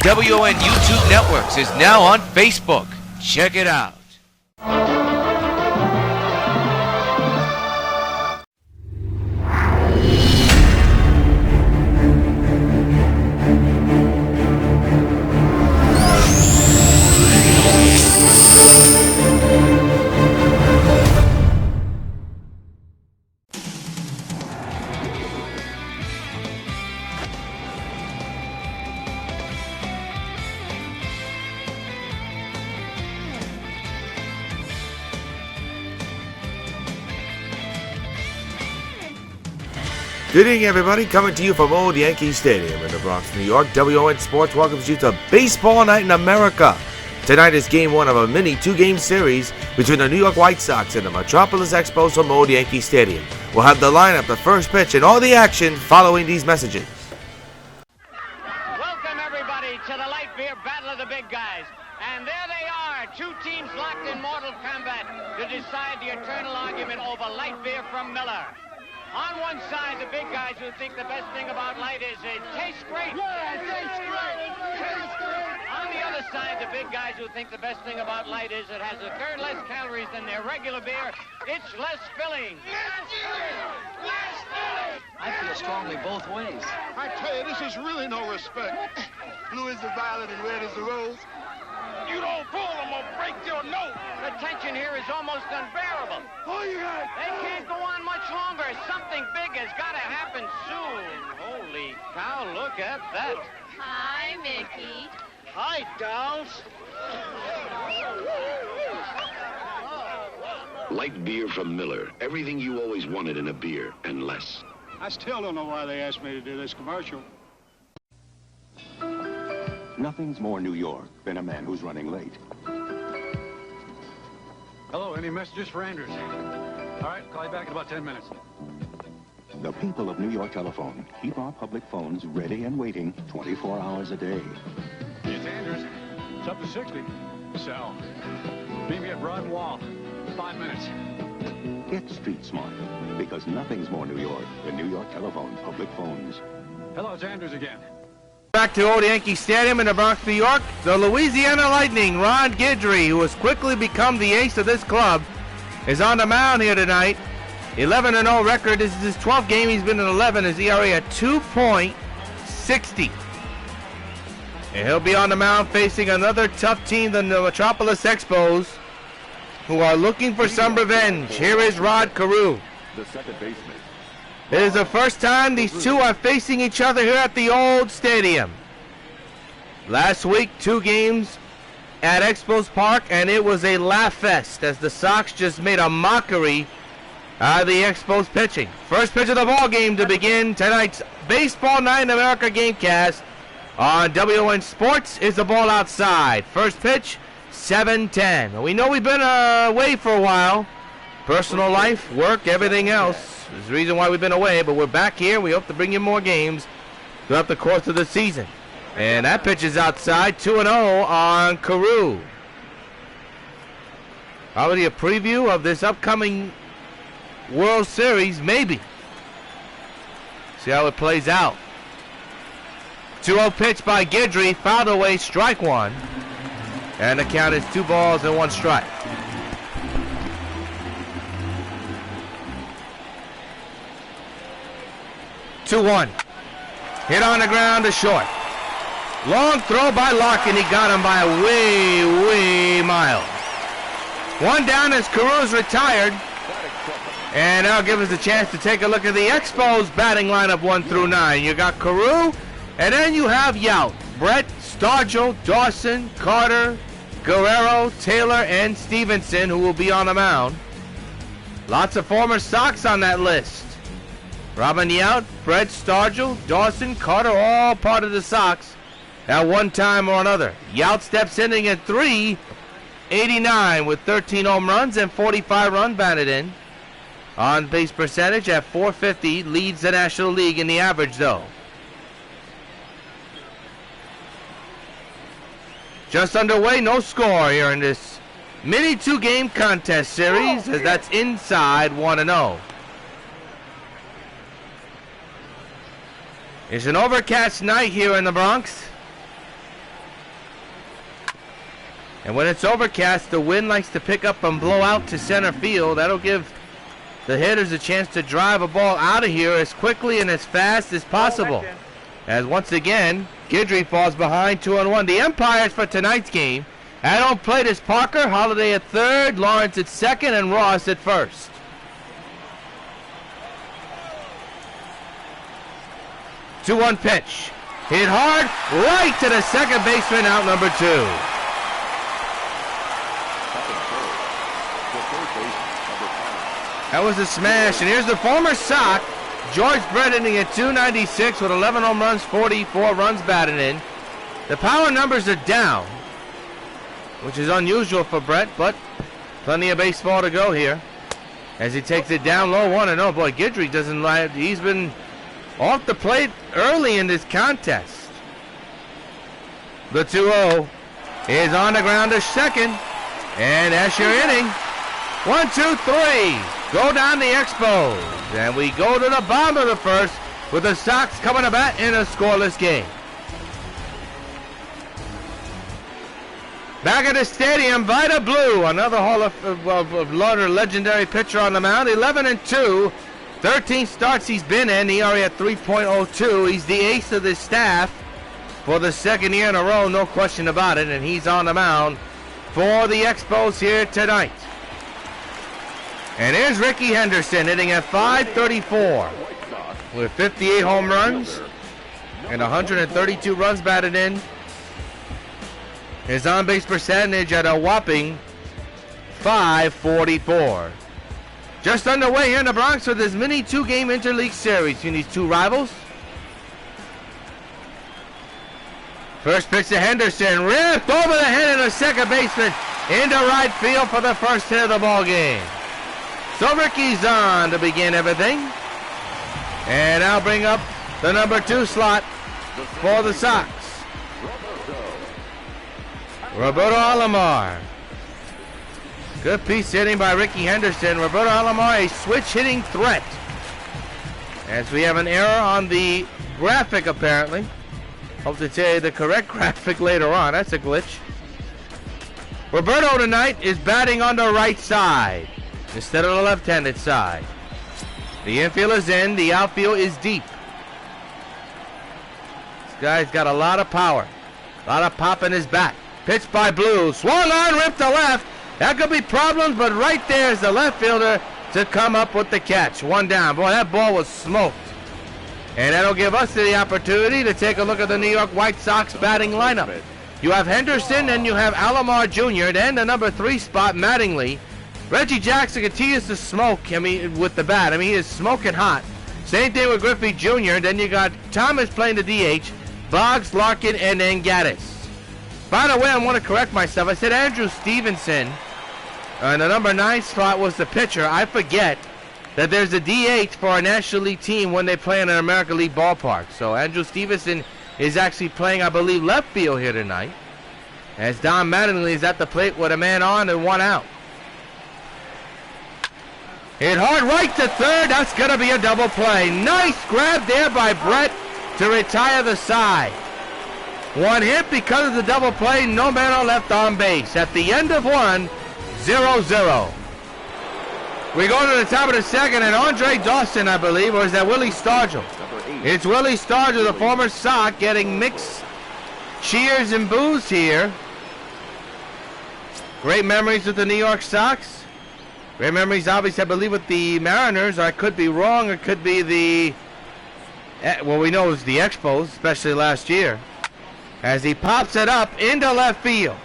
WON YouTube Networks is now on Facebook. Check it out. Good evening, everybody. Coming to you from Old Yankee Stadium in the Bronx, New York. WON Sports welcomes you to Baseball Night in America. Tonight is Game 1 of a mini two-game series between the New York White Sox and the Metropolis Expos from Old Yankee Stadium. We'll have the lineup, the first pitch, and all the action following these messages. Welcome, everybody, to the light beer battle of the big guys. And there they are, two teams locked in mortal combat to decide the eternal argument over light beer from Miller. On one side, the big guys who think the best thing about light is it tastes great. Yeah, it tastes great. Tastes great. On the other side, the big guys who think the best thing about light is it has a third less calories than their regular beer. It's less filling. Less filling. Less filling. I feel strongly both ways. I tell you, this is really no respect. Blue is the violet and red is the rose. You don't pull them or break your nose. The tension here is almost unbearable. Oh, you got it. They can't go on much longer. Something big has got to happen soon. Holy cow, look at that. Hi, Mickey. Hi, dolls. Light beer from Miller. Everything you always wanted in a beer, and less. I still don't know why they asked me to do this commercial. Nothing's more New York than a man who's running late. Hello, any messages for Andrews? All right, call you back in about 10 minutes. The people of New York Telephone keep our public phones ready and waiting 24 hours a day. It's Andrews. It's up to 60. So, meet me at Broad Wall. 5 minutes. Get street smart, because nothing's more New York than New York Telephone public phones. Hello, it's Andrews again. Back to Old Yankee Stadium in the Bronx, New York. The Louisiana Lightning, Ron Guidry, who has quickly become the ace of this club, is on the mound here tonight. 11-0 record. This is his 12th game. He's been in 11. His ERA at 2.60. And he'll be on the mound facing another tough team than the Metropolis Expos, who are looking for some revenge. Here is Rod Carew. The second baseman. It is the first time these two are facing each other here at the old stadium. Last week, 2 games at Expos Park, and it was a laugh fest as the Sox just made a mockery out of the Expos pitching. First pitch of the ball game to begin tonight's Baseball Night in America Gamecast on WON Sports is the ball outside. First pitch, 7:10. We know we've been away for a while. Personal life, work, everything else. There's a reason why we've been away, but we're back here. We hope to bring you more games throughout the course of the season. And that pitch is outside, 2-0 on Carew. Probably a preview of this upcoming World Series, maybe. See how it plays out. 2-0 pitch by Guidry, fouled away, strike one. And the count is 2 balls and 1 strike. Two-one. Hit on the ground to short. Long throw by Larkin. He got him by a way mile. 1 down as Carew's retired. And that'll give us a chance to take a look at the Expos batting lineup 1 through 9. You got Carew, and then you have Yount, Brett, Stargell, Dawson, Carter, Guerrero, Taylor, and Stevenson, who will be on the mound. Lots of former Sox on that list. Robin Yount, Brett, Stargell, Dawson, Carter, all part of the Sox at one time or another. Yount steps in at 389 with 13 home runs and 45 runs batted in. On base percentage at .450, leads the National League in the average though. Just underway, no score here in this mini 2-game contest series, as that's inside 1-0. It's an overcast night here in the Bronx. And when it's overcast, the wind likes to pick up and blow out to center field. That'll give the hitters a chance to drive a ball out of here as quickly and as fast as possible. As once again, Guidry falls behind 2-1. The umpires for tonight's game at home plate is Parker, Holiday at third, Lawrence at second, and Ross at first. Two-one pitch. Hit hard, right to the second baseman, out number 2. That was a smash, and here's the former Sox, George Brett, hitting at .296 with 11 home runs, 44 runs batted in. The power numbers are down, which is unusual for Brett, but plenty of baseball to go here. As he takes it down low, 1-0. Boy, Guidry doesn't like, he's been off the plate early in this contest. The 2-0 is on the ground to second, and that's your inning. 1, 2, 3. Go down the Expos, and we go to the bottom of the first with the Sox coming to bat in a scoreless game. Back at the stadium, Vida Blue, another Hall of legendary pitcher on the mound, 11-2, 13 starts he's been in, ERA at 3.02. He's the ace of the staff for the second year in a row, no question about it, and he's on the mound for the Expos here tonight. And here's Ricky Henderson hitting at .534 with 58 home runs and 132 runs batted in. His on-base percentage at a whopping .544. Just underway here in the Bronx with this mini 2-game interleague series between these two rivals. First pitch to Henderson, ripped over the head of the second baseman into right field for the first hit of the ball game. So Ricky's on to begin everything. And I'll bring up the number 2 slot for the Sox. Roberto Alomar. Good piece hitting by Ricky Henderson. Roberto Alomar, a switch hitting threat. As we have an error on the graphic apparently. Hope to tell you the correct graphic later on. That's a glitch. Roberto tonight is batting on the right side instead of the left-handed side. The infield is in, the outfield is deep. This guy's got a lot of power, a lot of pop in his bat. Pitch by Blue, swung on, ripped to left. That could be problems, but right there is the left fielder to come up with the catch. One down. Boy, that ball was smoked. And that'll give us the opportunity to take a look at the New York White Sox batting lineup. You have Henderson and you have Alomar Jr. Then the number 3 spot, Mattingly. Reggie Jackson continues to smoke, with the bat. He is smoking hot. Same thing with Griffey Jr. Then you got Thomas playing the DH, Boggs, Larkin, and then Gaddis. By the way, I want to correct myself. I said Andrew Stevenson, and the number 9 spot was the pitcher. I forget that there's a DH for a National League team when they play in an American League ballpark. So Andrew Stevenson is actually playing, I believe, left field here tonight, as Don Mattingly is at the plate with a man on and 1 out. Hit hard right to third. That's going to be a double play. Nice grab there by Brett to retire the side. 1 hit because of the double play. No man on left on base. At the end of 1, 0-0. We go to the top of the second, and Andre Dawson, I believe, or is that Willie Stargell? It's Willie Stargell, the former Sox, getting mixed cheers and boos here. Great memories with the New York Sox. Great memories, obviously, I believe, with the Mariners. I could be wrong. It could be the, well, we know it was the Expos, especially last year. As he pops it up into left field.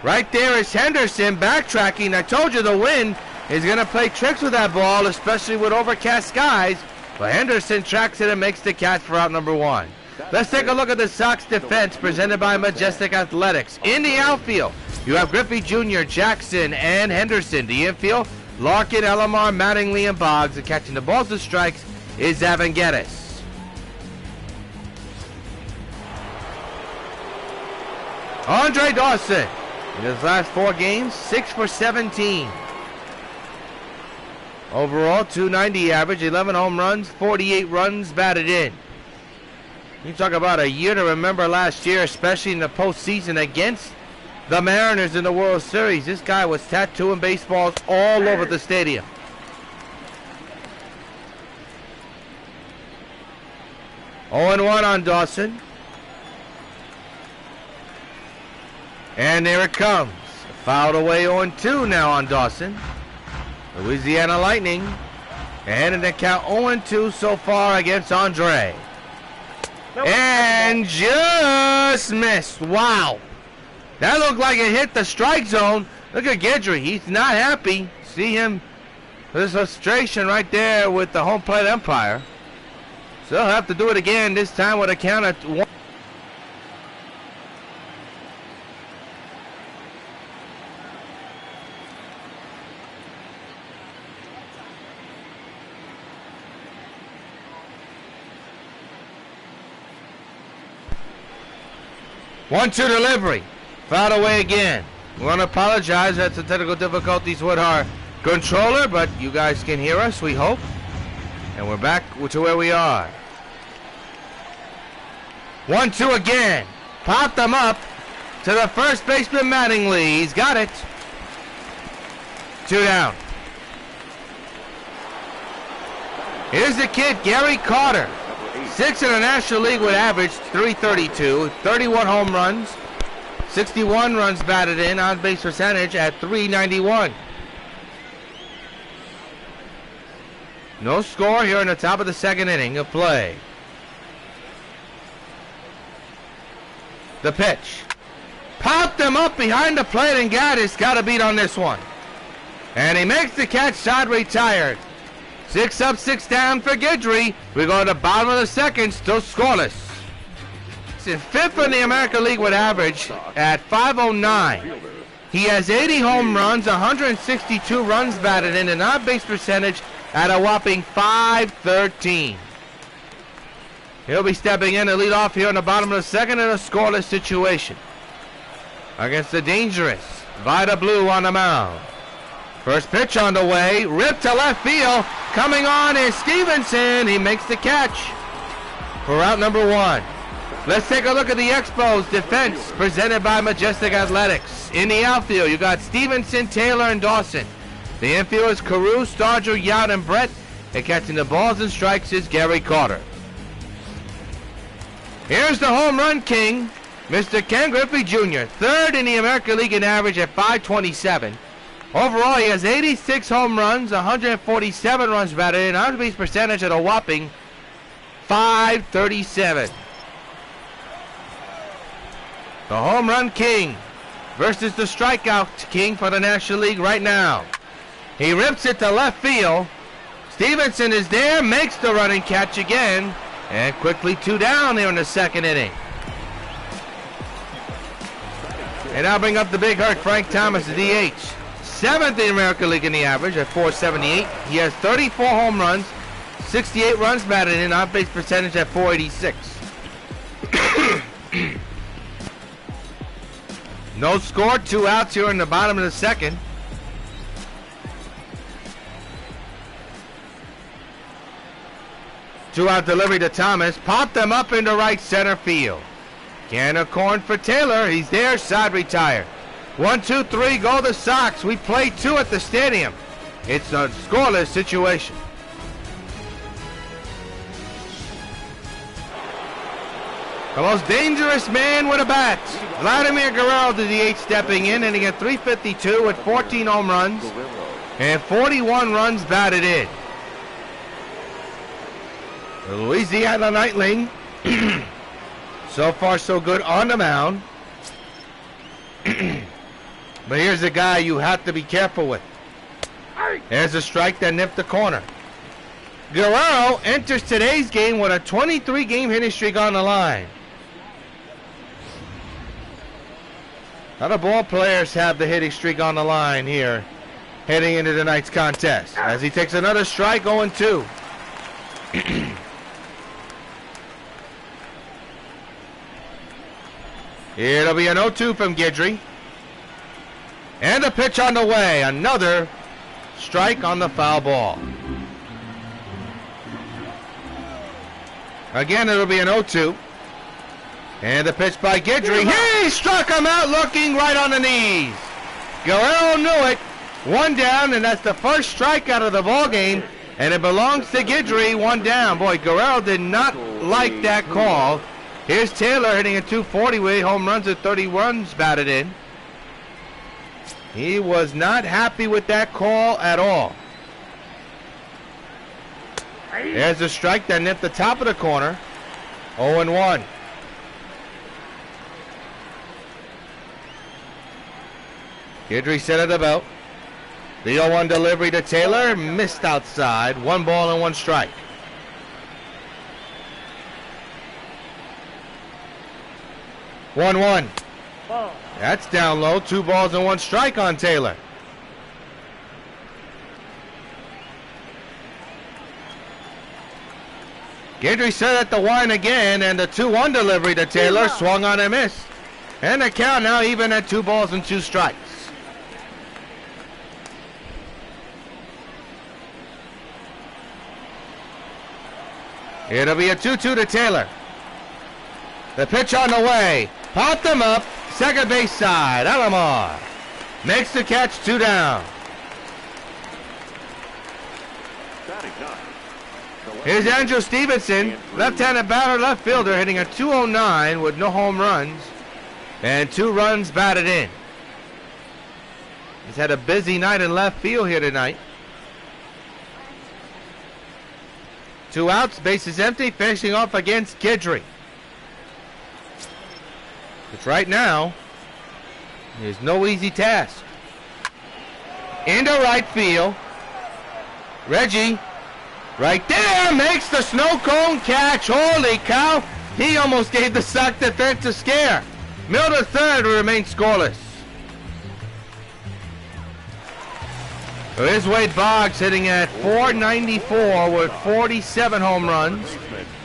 Right there is Henderson backtracking. I told you the wind is going to play tricks with that ball, especially with overcast skies. But Henderson tracks it and makes the catch for out number 1. Let's take a look at the Sox defense presented by Majestic Athletics. In the outfield, you have Griffey Jr., Jackson, and Henderson. The infield, Larkin, Alomar, Mattingly, and Boggs. And catching the balls and strikes is Gaddis. Andre Dawson, in his last 4 games, 6 for 17. Overall, .290 average, 11 home runs, 48 runs batted in. You talk about a year to remember last year, especially in the postseason against the Mariners in the World Series. This guy was tattooing baseballs all over the stadium. Oh, 0-1 on Dawson. And there it comes. Fouled away 0-2 now on Dawson. Louisiana Lightning ahead in the count 0-2 so far against Andre. And just missed. Wow. That looked like it hit the strike zone. Look at Guidry. He's not happy. See him. There's frustration right there with the home plate umpire. So he'll have to do it again, this time with a count at 1. One-two delivery. Fouled away again. We want to apologize. Had some technical difficulties with our controller, but you guys can hear us, we hope. And we're back to where we are. 1-2 again. Popped them up to the first baseman, Mattingly. He's got it. 2 down. Here's the kid, Gary Carter. 6 in the National League with average .332, 31 home runs, 61 runs batted in, on base percentage at .391. No score here in the top of the second inning of play. The pitch. Popped him up behind the plate, and Gaddis got a beat on this one. And he makes the catch, side retired. 6 up, 6 down for Guidry. We go to the bottom of the second, still scoreless. He's in 5th in the American League with average at .509. He has 80 home runs, 162 runs batted in, an on-base percentage at a whopping .513. He'll be stepping in to lead off here in the bottom of the second in a scoreless situation against the dangerous Vida Blue on the mound. First pitch on the way, ripped to left field. Coming on is Stevenson. He makes the catch for out number 1. Let's take a look at the Expos defense presented by Majestic Athletics. In the outfield, you got Stevenson, Taylor, and Dawson. The infield is Carew, Starger, Yount, and Brett. And catching the balls and strikes is Gary Carter. Here's the home run king, Mr. Ken Griffey Jr., 3rd in the American League in average at .527. Overall, he has 86 home runs, 147 runs batted in, on-base percentage at a whopping .537. The home run king versus the strikeout king for the National League right now. He rips it to left field. Stevenson is there, makes the running catch again, and quickly 2 down here in the second inning. And I'll bring up the big hurt, Frank Thomas, the DH. 7th in the American League in the average at .478. He has 34 home runs, 68 runs batted in, on-base percentage at .486. No score, 2 outs here in the bottom of the second. Two-out delivery to Thomas. Popped them up into right center field. Can of corn for Taylor. He's there, side retired. 1, 2, 3, go the Sox. We play 2 at the stadium. It's a scoreless situation. The most dangerous man with a bat, Vladimir Guerrero, the DH, stepping in, and he got .352 with 14 home runs and 41 runs batted in. The Louisiana Nightling, so far so good on the mound. But here's a guy you have to be careful with. There's a strike that nipped the corner. Guerrero enters today's game with a 23-game hitting streak on the line. How do ball players have the hitting streak on the line here heading into tonight's contest? As he takes another strike, 0-2. It'll be an 0-2 from Guidry. And a pitch on the way. Another strike on the foul ball. Again, it'll be an 0-2. And the pitch by Guidry. He struck him out looking right on the knees. Guerrero knew it. One down, and that's the first strikeout of the ball game. And it belongs to Guidry, one down. Boy, Guerrero did not like that call. Here's Taylor hitting a 240 with 8 home runs and 30 runs batted in. He was not happy with that call at all. There's a strike that nipped the top of the corner. 0-1. Guidry set it about. The 0-1 delivery to Taylor, missed outside. 1 ball and 1 strike. One. That's down low. 2 balls and 1 strike on Taylor. Guidry set at the line again, and the 2-1 delivery to Taylor swung on and missed. And the count now even at 2 balls and 2 strikes. It'll be a 2-2 to Taylor. The pitch on the way. Popped him up. Second base side. Alomar makes the catch. 2 down. Here's Andrew Stevenson, left-handed batter, left fielder, hitting a 209 with no home runs and 2 runs batted in. He's had a busy night in left field here tonight. 2 outs, bases empty, facing off against Guidry. Which right now is no easy task. Into right field. Reggie, right there, makes the snow cone catch. Holy cow, he almost gave the Sox defense a scare. Miller third remains scoreless. So here's Wade Boggs hitting at .494 with 47 home runs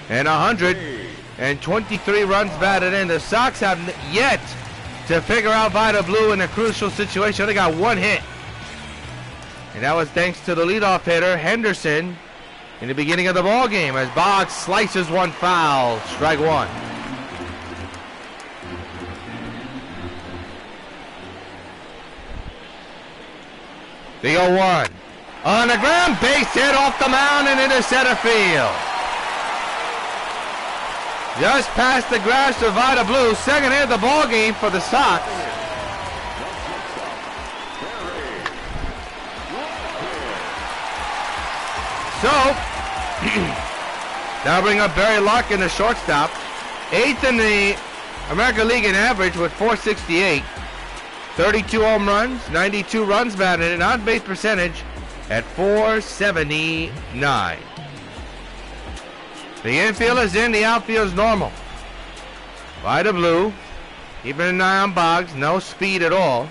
and 123 runs batted in. The Sox have yet to figure out Vida Blue in a crucial situation. They got 1 hit. And that was thanks to the leadoff hitter, Henderson, in the beginning of the ball game as Boggs slices 1 foul. Strike 1. The 0-1. On the ground, base hit off the mound and into center field. Just past the grass of Vida Blue. Second hit of the ball game for the Sox. So, now bring up Barry Larkin, the shortstop. 8th in the American League in average with .468. 32 home runs, 92 runs batted, and on-base percentage at .479. The infield is in, the outfield is normal. Vida Blue, keeping an eye on Boggs, no speed at all.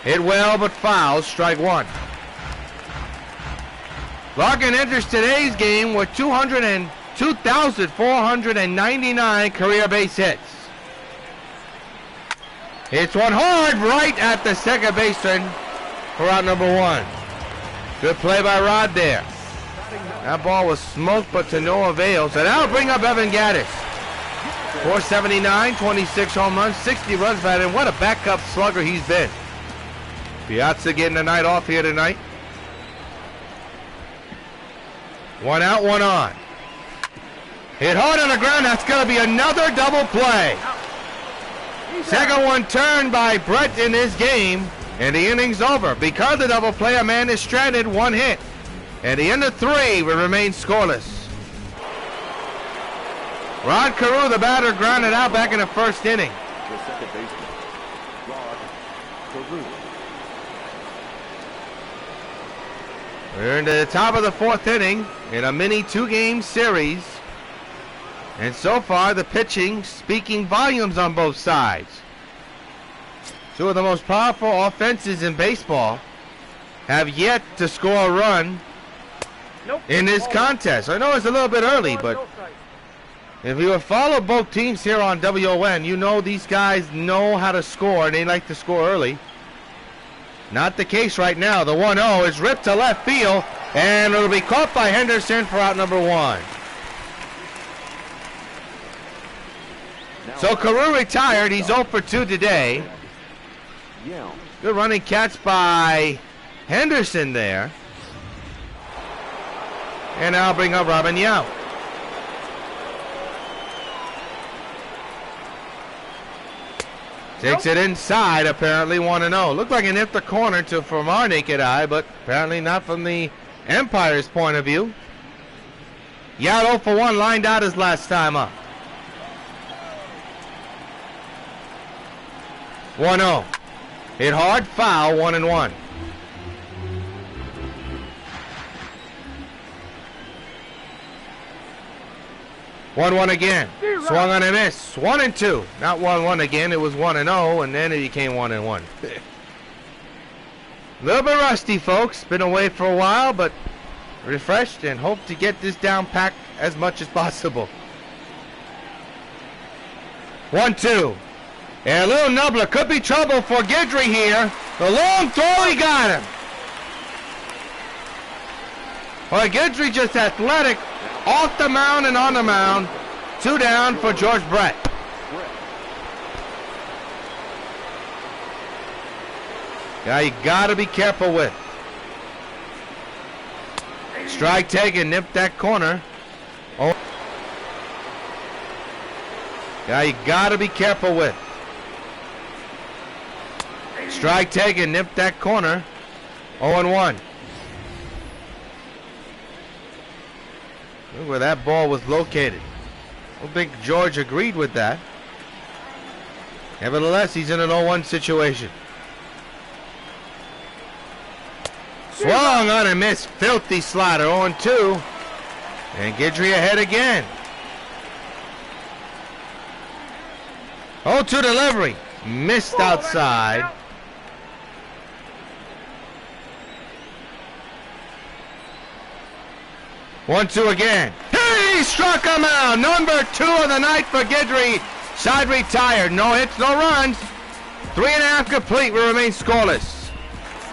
Hit well but foul, strike 1. Larkin enters today's game with 202,499 career base hits. Hits one hard right at the second baseman for out number 1. Good play by Rod there. That ball was smoked but to no avail. So now bring up Evan Gaddis. .479, 26 home runs, 60 runs batted. What a backup slugger he's been. Piazza getting the night off here tonight. 1 out, 1 on. Hit hard on the ground. That's going to be another double play. Second one turned by Brett in this game, and the inning's over. Because of the double play, a man is stranded, 1 hit. At the end of 3, we remain scoreless. Rod Carew, the batter, grounded out back in the first inning. The second baseman, Rod Carew. We're into the top of the 4th inning in a mini 2-game series. And so far, the pitching speaking volumes on both sides. 2 of the most powerful offenses in baseball have yet to score a run in this contest. I know it's a little bit early, but if you have followed both teams here on WON, you know these guys know how to score, and they like to score early. Not the case right now. The 1-0 is ripped to left field, and it'll be caught by Henderson for out number 1. So Carew retired. He's 0 for 2 today. Good running catch by Henderson there. And now bring up Robin Yount. Takes it inside, apparently 1-0. Looked like it hit the corner from our naked eye, but apparently not from the Empire's point of view. Yount 0 for 1, lined out his last time up. 1-0. Hit hard, foul, 1-1. One again. Swung on a miss. 1-2. Not 1-1 again. It was 1-0, and then it became 1-1. A little bit rusty, folks. Been away for a while, but refreshed and hope to get this down packed as much as possible. 1-2. And a little nubbler. Could be trouble for Guidry here. The long throw, he got him. Well, Guidry just athletic. Off the mound and on the mound. 2 down for George Brett. Guy you gotta be careful with. Strike taken, nipped that corner. Oh. Guy you gotta be careful with. Strike taken, nipped that corner. 0-1. Look where that ball was located. I don't think George agreed with that. Nevertheless, he's in an 0-1 situation. Swung on a miss. Filthy slider. 0-2. And Guidry ahead again. 0-2 delivery. Missed outside. One, two again. He struck him out. Number 2 of the night for Guidry. Side retired. No hits, no runs. 3.5 complete. We remain scoreless.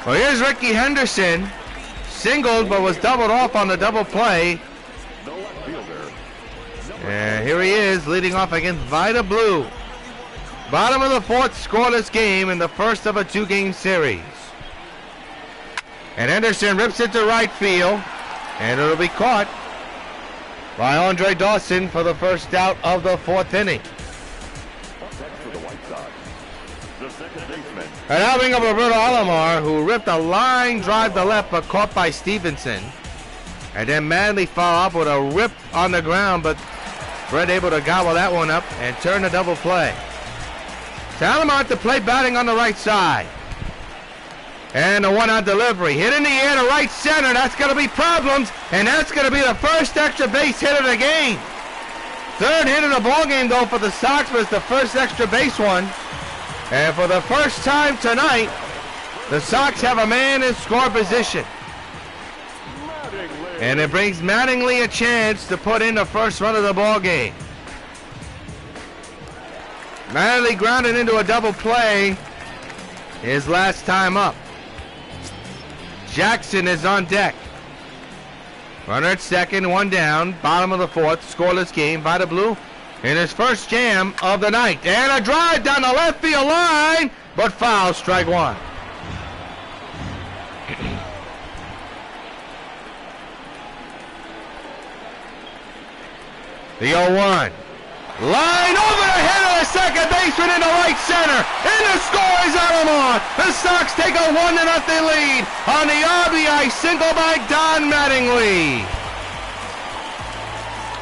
Well, here's Ricky Henderson. Singled, but was doubled off on the double play. And here he is, leading off against Vida Blue. Bottom of the 4th, scoreless game in the first of a 2-game series. And Henderson rips it to right field. And it'll be caught by Andre Dawson for the first out of the 4th inning. And now bring up Roberto Alomar, who ripped a line drive to left, but caught by Stevenson. And then Mattingly followed up with a rip on the ground, but Brett able to gobble that one up and turn the double play. So Alomar to play batting on the right side. And a 1-out delivery. Hit in the air to right center. That's going to be problems. And that's going to be the first extra base hit of the game. 3rd hit of the ball game, though, for the Sox was the first extra base one. And for the first time tonight, the Sox have a man in score position. And it brings Mattingly a chance to put in the first run of the ball game. Mattingly grounded into a double play his last time up. Jackson is on deck. Runner at second, 1 down, bottom of the 4th, scoreless game. Vida Blue in his first jam of the night. And a drive down the left field line, but foul, strike 1. The 0-1. Line over the head of the second baseman into right center. And the score is Alomar. The Sox take a 1-0 lead on the RBI single by Don Mattingly.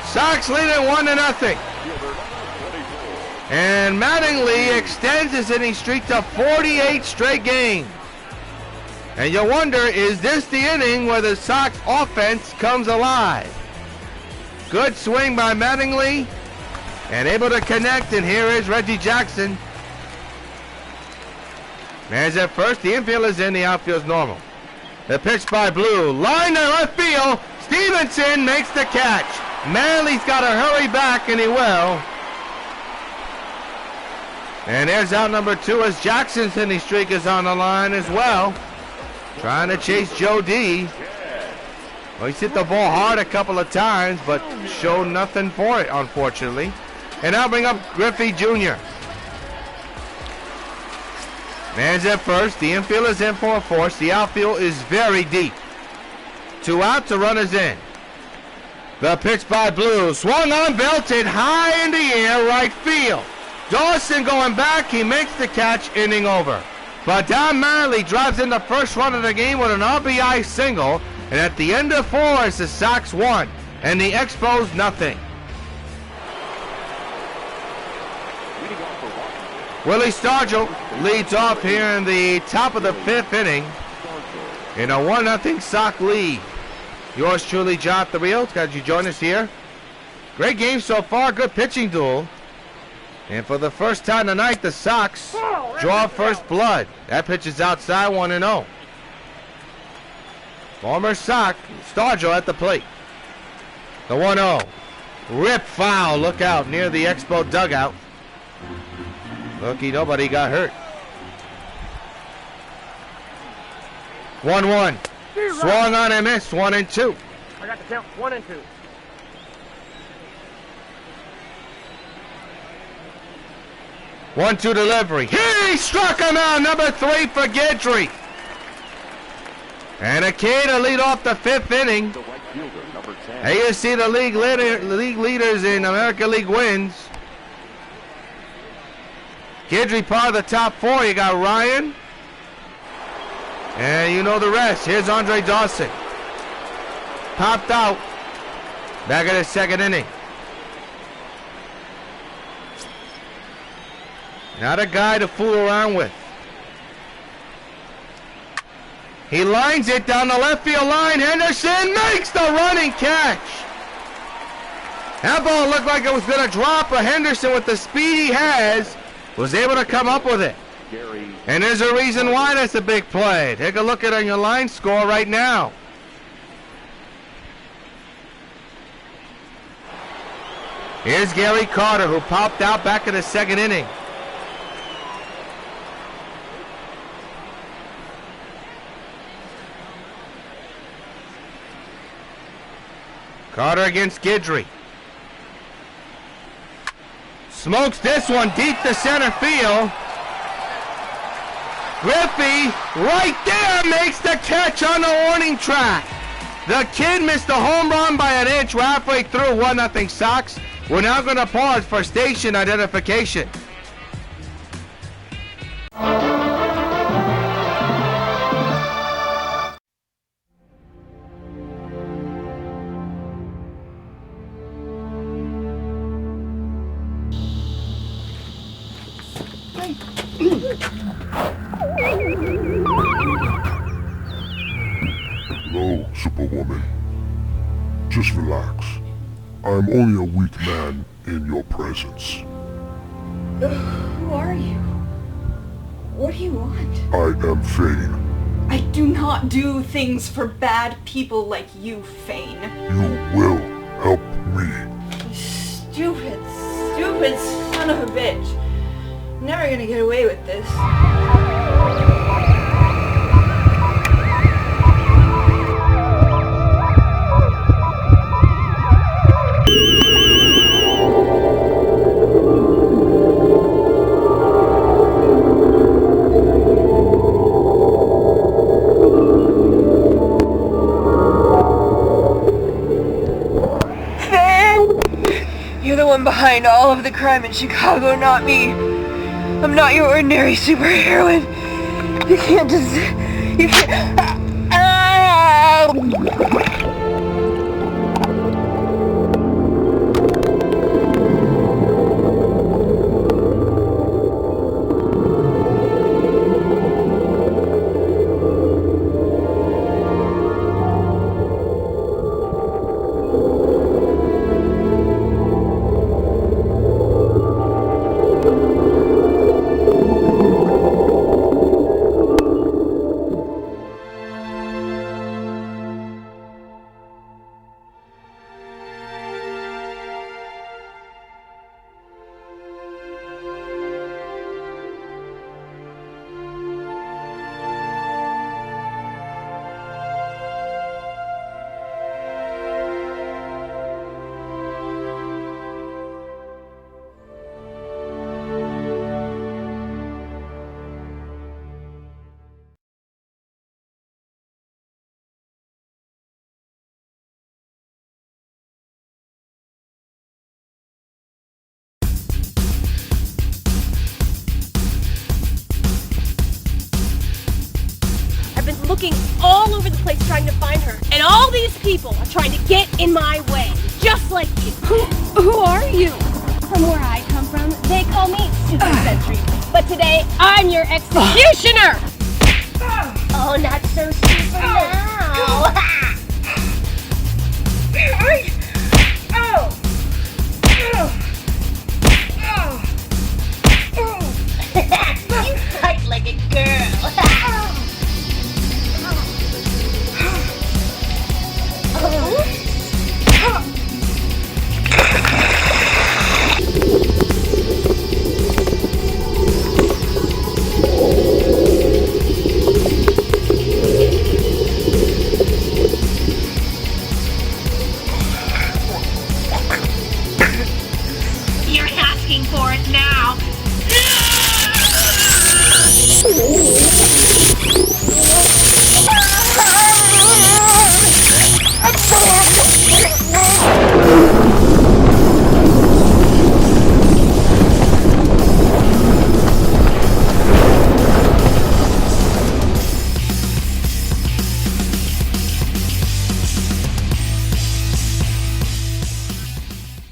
Sox lead at 1-0. And Mattingly extends his inning streak to 48 straight games. And you wonder, is this the inning where the Sox offense comes alive? Good swing by Mattingly. And able to connect, and here is Reggie Jackson. Man's at first, the infield is in, the outfield's normal. The pitch by Blue, line to left field. Stevenson makes the catch. Manley's got to hurry back, and he will. And there's out number 2 as Jackson's hitting streak is on the line as well. Trying to chase Joe D. Well, he's hit the ball hard a couple of times, but showed nothing for it, unfortunately. And now bring up Griffey Jr. Man's at first. The infield is in for a force. The outfield is very deep. 2 out, 2 runners in. The pitch by Blue. Swung on, belted high in the air, right field. Dawson going back. He makes the catch, inning over. But Don Manley drives in the first run of the game with an RBI single. And at the end of 4, it's the Sox 1 and the Expos nothing. Willie Stargell leads off here in the top of the 5th inning in a 1-0 Sox lead. Yours truly, John Rios. Glad you join us here. Great game so far. Good pitching duel. And for the first time tonight, the Sox draw first blood. That pitch is outside, 1-0. Former Sox, Stargell at the plate. The 1-0. Rip foul. Look out near the Expo dugout. Looky, nobody got hurt. 1-1. Swung on and missed. 1-2. I got the count. 1-2. One-two delivery. He struck him out. Number 3 for Guidry. And a key to lead off the 5th inning. Here you see the league leaders in American League wins. Guidry part of the top 4. You got Ryan. And you know the rest. Here's Andre Dawson. Popped out. Back in the 2nd inning. Not a guy to fool around with. He lines it down the left field line. Henderson makes the running catch. That ball looked like it was going to drop, but Henderson, with the speed he has, was able to come up with it. And there's a reason why that's a big play. Take a look at on your line score right now. Here's Gary Carter, who popped out back in the 2nd inning. Carter against Guidry. Smokes this one deep to center field. Griffey right there makes the catch on the warning track. The kid missed a home run by an inch. We're halfway through. 1-0 Sox. We're now going to pause for station identification. Hello, Superwoman. Just relax. I'm only a weak man in your presence. Who are you? What do you want? I am Fane. I do not do things for bad people like you, Fane. You will help me. Stupid son of a bitch. I'm never gonna get away with this. You're the one behind all of the crime in Chicago, not me. I'm not your ordinary superheroine. You can't just... You can't... looking all over the place trying to find her. And all these people are trying to get in my way. Just like you. Who are you? From where I come from, they call me Super Sentry. But today, I'm your executioner! Oh, not so super now. You fight like a girl. You're asking for it now.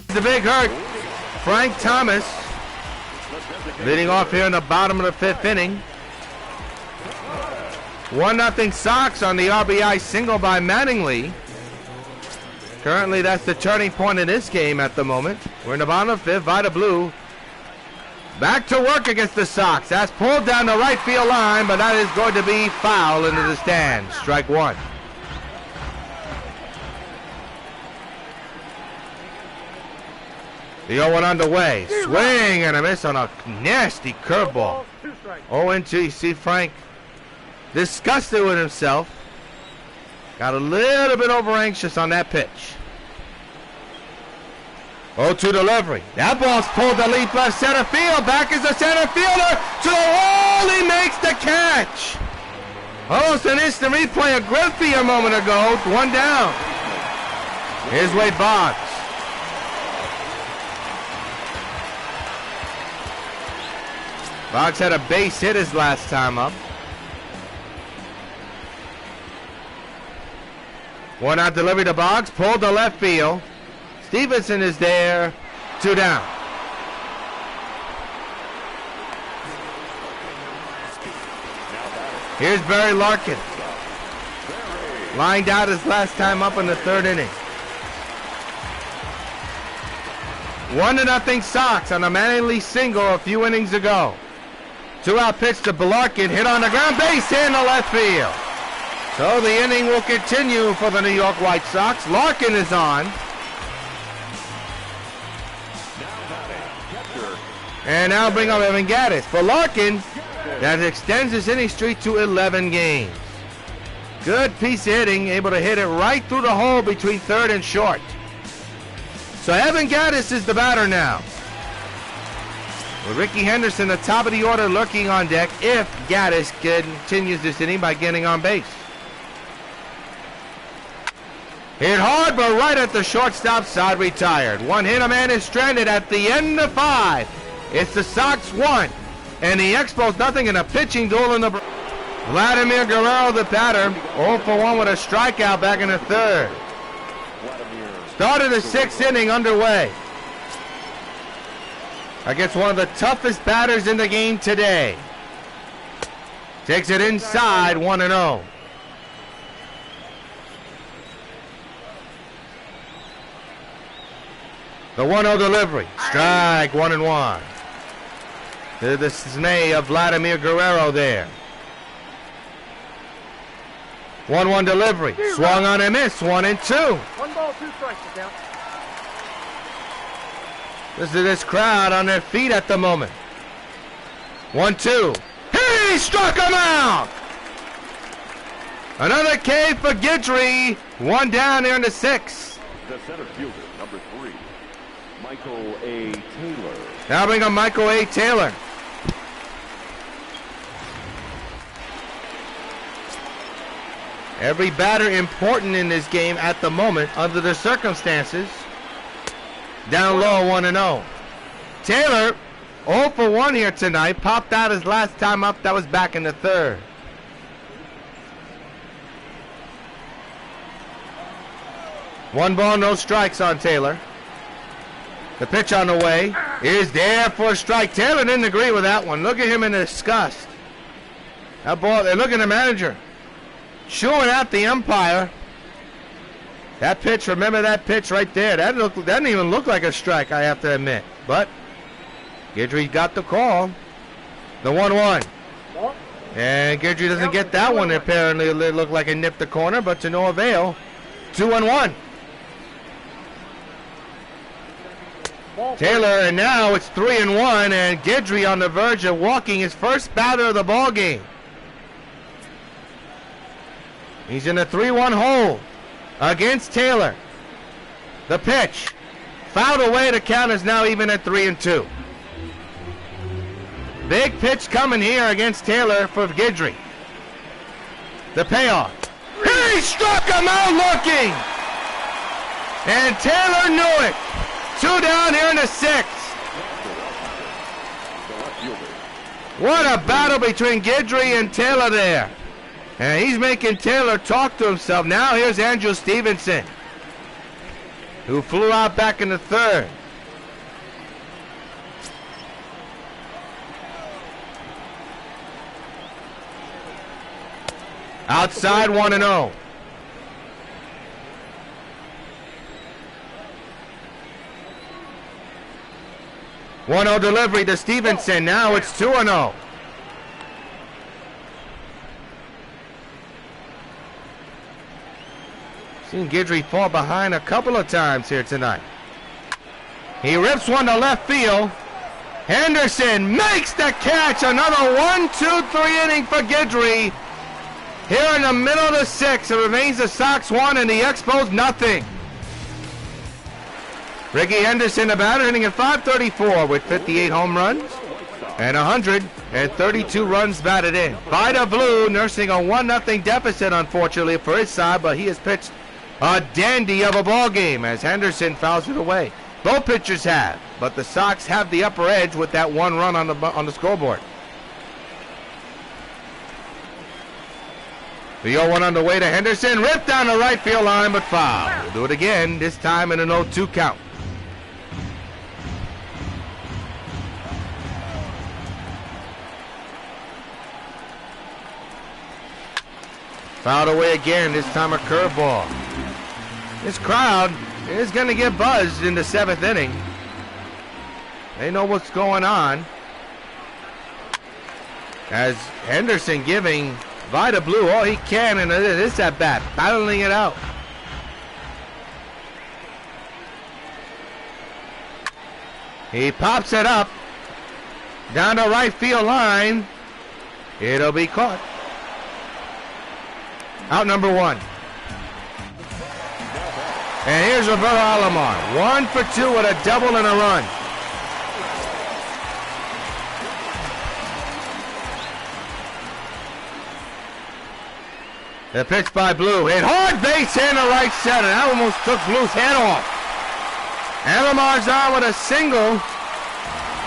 The big hurt, Frank Thomas, leading off here in the bottom of the 5th inning. 1-0 Sox on the RBI single by Mattingly. Currently, that's the turning point in this game at the moment. We're in the bottom of the 5th. Vita Blue back to work against the Sox. That's pulled down the right field line, but that is going to be foul into the stands. Strike one. The 0-1 underway. Swing and a miss on a nasty curveball. 0-2. You see Frank disgusted with himself. Got a little bit over anxious on that pitch. 0-2 delivery. That ball's pulled to lead left center field. Back is the center fielder to the wall. He makes the catch. Almost an instant replay of Griffey a moment ago. One down. Here's Wade Boggs. Boggs had a base hit his last time up. 1-out delivery to Boggs, pulled to left field. Stevenson is there, 2 down. Here's Barry Larkin. Lined out his last time up in the 3rd inning. 1-0 Sox on a Mattingly single a few innings ago. 2-out pitch to Larkin, hit on the ground, base hit in the left field. So the inning will continue for the New York White Sox. Larkin is on. And now bring up Evan Gattis. For Larkin, that extends his inning streak to 11 games. Good piece of hitting, able to hit it right through the hole between 3rd and short. So Evan Gattis is the batter now. With Ricky Henderson, the top of the order, lurking on deck if Gattis continues this inning by getting on base. Hit hard, but right at the shortstop side, retired. One hit, a man is stranded at the end of 5. It's the Sox 1, and the Expos nothing in a pitching duel in the... Vladimir Guerrero, the batter, 0 for 1 with a strikeout back in the 3rd. Started the 6th inning underway against one of the toughest batters in the game today. Takes it inside, 1-0. The 1-0 delivery. Strike, 1-1. The dismay of Vladimir Guerrero there. 1-1 delivery. Swung on and missed. 1-2. 1 ball, 2 strikes. Down. This is this crowd on their feet at the moment. 1-2. He struck him out. Another K for Guidry. 1 down here in the 6th. The center fielder, number 3, Michael A. Taylor. Now bring up Michael A. Taylor. Every batter important in this game at the moment under the circumstances. Down low, 1-0. Taylor, 0 for 1 here tonight. Popped out his last time up. That was back in the 3rd. 1 ball, no strikes on Taylor. The pitch on the way is there for a strike. Taylor didn't agree with that one. Look at him in disgust. That ball, they're looking at the manager. Chewing out the umpire. That pitch, remember that pitch right there. That didn't even look like a strike, I have to admit. But Guidry got the call. The 1-1. And Guidry doesn't get that one. Apparently it looked like it nipped the corner, but to no avail. 2-1. Taylor, and now it's 3-1, and Guidry on the verge of walking his first batter of the ball game. He's in a 3-1 hole against Taylor. The pitch. Fouled away, the count is now even at 3-2. Big pitch coming here against Taylor for Guidry. The payoff. He struck him out looking! And Taylor knew it. 2 down here in the 6th. What a battle between Guidry and Taylor there. And he's making Taylor talk to himself. Now here's Andrew Stevenson, who flew out back in the 3rd. Outside 1-0. One-0 delivery to Stevenson. Now it's 2-0. Seen Guidry fall behind a couple of times here tonight. He rips one to left field. Henderson makes the catch. Another 1-2-3 inning for Guidry. Here in the middle of the 6th, it remains the Sox 1 and the Expos nothing. Ricky Henderson, the batter, hitting at .534 with 58 home runs and 132 runs batted in. Vida Blue nursing a 1-0 deficit, unfortunately, for his side, but he has pitched a dandy of a ball game as Henderson fouls it away. Both pitchers have, but the Sox have the upper edge with that 1 run on the scoreboard. The 0-1 on the way to Henderson, ripped down the right field line, but foul. We'll do it again, this time in an 0-2 count. Fouled away again, this time a curveball. This crowd is going to get buzzed in the 7th inning. They know what's going on. As Henderson giving Vida Blue all he can in this at bat, battling it out. He pops it up down the right field line. It'll be caught. Out number 1. And here's Roberto Alomar. 1 for 2 with a double and a run. The pitch by Blue. Hit hard base hit in the right center. That almost took Blue's head off. Alomar's on with a single.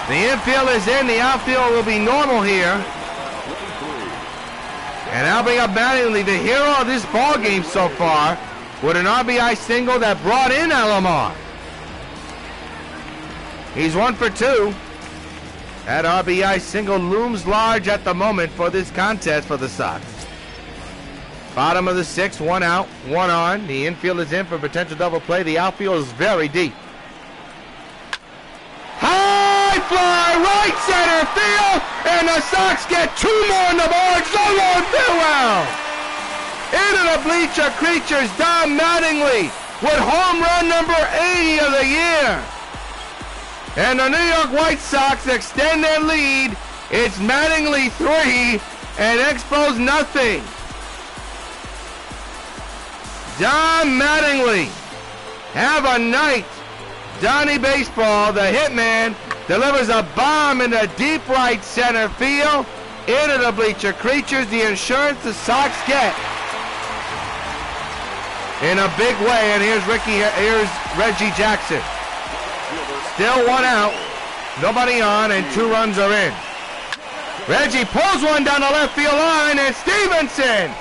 The infield is in. The outfield will be normal here. And that'll bring up Mattingly, the hero of this ball game so far, with an RBI single that brought in Alomar. He's 1 for 2. That RBI single looms large at the moment for this contest for the Sox. Bottom of the 6th, 1 out, 1 on. The infield is in for potential double play. The outfield is very deep. High fly, right center field, and the Sox get 2 more on the board. So long, farewell. Into the bleacher creatures, Don Mattingly with home run number 80 of the year. And the New York White Sox extend their lead. It's Mattingly 3 and Expos nothing. Don Mattingly, have a night. Donnie Baseball, the hitman, delivers a bomb in the deep right center field. Into the bleacher creatures, the insurance the Sox get in a big way. And here's Reggie Jackson. Still 1 out, nobody on, and 2 runs are in. Reggie pulls one down the left field line, and Stevenson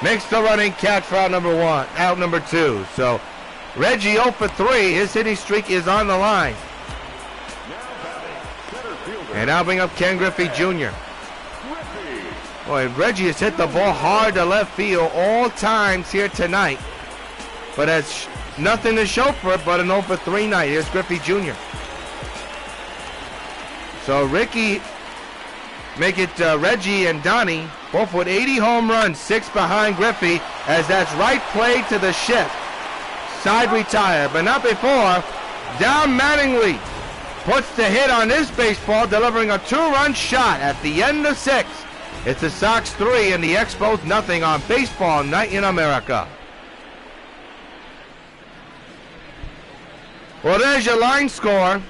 makes the running catch for out number 2. So Reggie 0 for 3. His hitting streak is on the line. And now bring up Ken Griffey Jr. Boy, Reggie has hit the ball hard to left field all times here tonight, but has nothing to show for it but an 0 for 3 night. Here's Griffey Jr. So Ricky make it Reggie and Donnie, both with 80 home runs, 6 behind Griffey, as that's right play to the shift. Side retire, but not before. Down Mattingly puts the hit on this baseball, delivering a 2-run shot at the end of 6. It's the Sox 3 and the Expos nothing on Baseball Night in America. Well, there's your line score.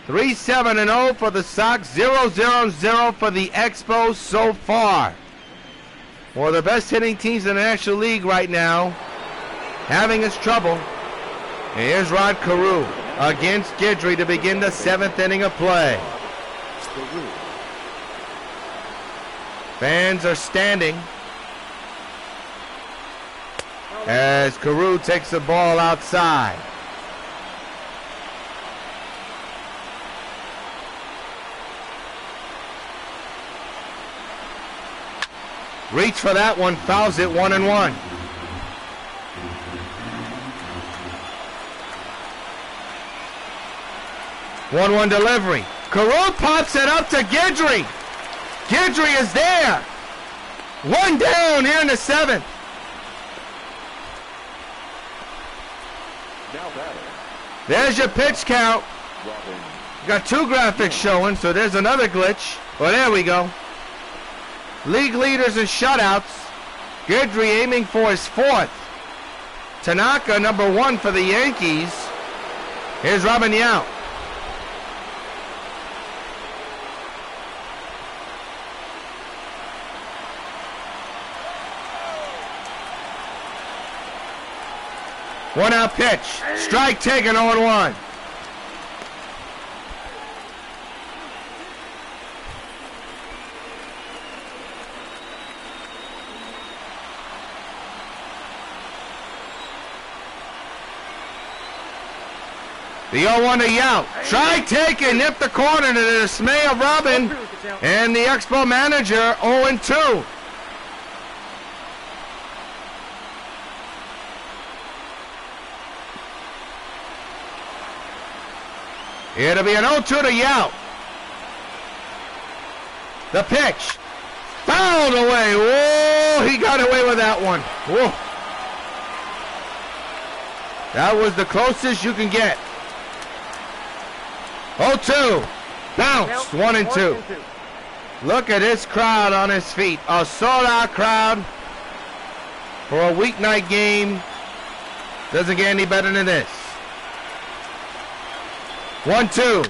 3-7-0 for the Sox, 0-0-0 for the Expos so far. Well, the best hitting teams in the National League right now having its trouble. And here's Rod Carew against Guidry to begin the 7th inning of play. Fans are standing as Carew takes the ball outside. Reach for that one, fouls it, 1-1. One delivery. Carew pops it up to Guidry. Guidry is there. 1 down here in the 7th. There's your pitch count. Got 2 graphics showing, so there's another glitch. Well, there we go. League leaders in shutouts. Guidry aiming for his 4th. Tanaka, number 1 for the Yankees. Here's Robin Yount. One out pitch. Strike taken, 0-1. The 0-1 to Yount. Strike taken, nipped the corner to the dismay of Robin and the Expo manager, 0-2. It'll be an 0-2 to Yount. The pitch. Fouled away. Whoa, he got away with that one. Whoa. That was the closest you can get. 0-2. Bounced. 1-2. Look at this crowd on his feet. A sold-out crowd for a weeknight game. Doesn't get any better than this. 1-2.